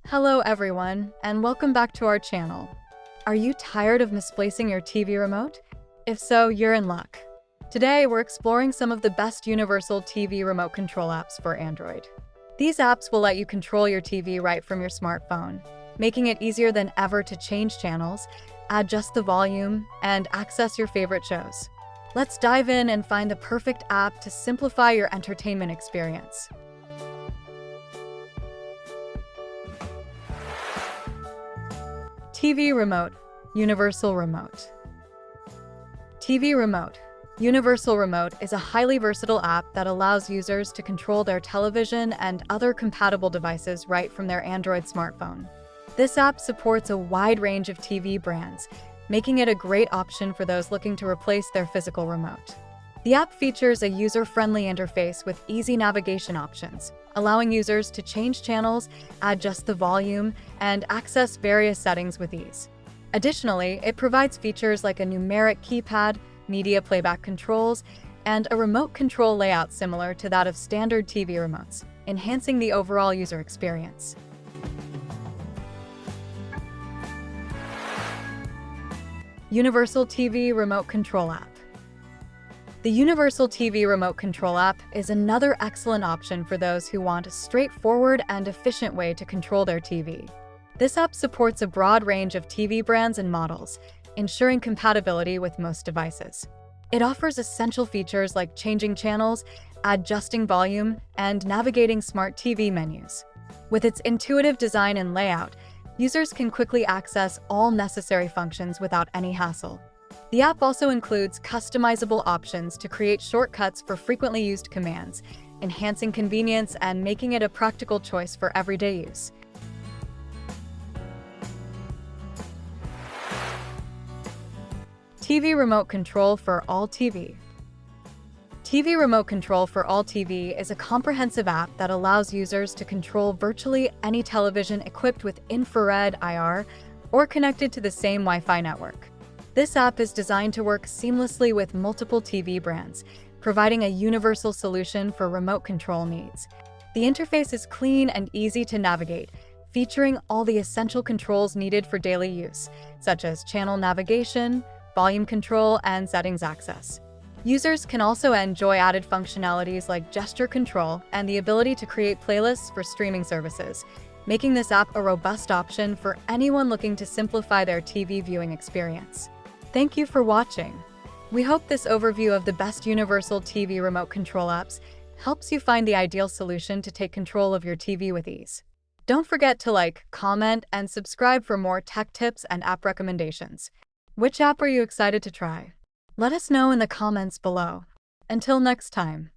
Hello everyone, and welcome back to our channel. Are you tired of misplacing your TV remote? If so, you're in luck. Today, we're exploring some of the best universal TV remote control apps for Android. These apps will let you control your TV right from your smartphone, making it easier than ever to change channels, adjust the volume, and access your favorite shows. Let's dive in and find the perfect app to simplify your entertainment experience. TV Remote, Universal Remote. TV Remote, Universal Remote is a highly versatile app that allows users to control their television and other compatible devices right from their Android smartphone. This app supports a wide range of TV brands, making it a great option for those looking to replace their physical remote. The app features a user-friendly interface with easy navigation options, allowing users to change channels, adjust the volume, and access various settings with ease. Additionally, it provides features like a numeric keypad, media playback controls, and a remote control layout similar to that of standard TV remotes, enhancing the overall user experience. Universal TV Remote Control App. The Universal TV Remote Control app is another excellent option for those who want a straightforward and efficient way to control their TV. This app supports a broad range of TV brands and models, ensuring compatibility with most devices. It offers essential features like changing channels, adjusting volume, and navigating smart TV menus. With its intuitive design and layout, users can quickly access all necessary functions without any hassle. The app also includes customizable options to create shortcuts for frequently used commands, enhancing convenience and making it a practical choice for everyday use. TV Remote Control for All TV. TV Remote Control for All TV is a comprehensive app that allows users to control virtually any television equipped with infrared IR or connected to the same Wi-Fi network. This app is designed to work seamlessly with multiple TV brands, providing a universal solution for remote control needs. The interface is clean and easy to navigate, featuring all the essential controls needed for daily use, such as channel navigation, volume control, and settings access. Users can also enjoy added functionalities like gesture control and the ability to create playlists for streaming services, making this app a robust option for anyone looking to simplify their TV viewing experience. Thank you for watching. We hope this overview of the best universal TV remote control apps helps you find the ideal solution to take control of your TV with ease. Don't forget to like, comment, and subscribe for more tech tips and app recommendations. Which app are you excited to try? Let us know in the comments below. Until next time.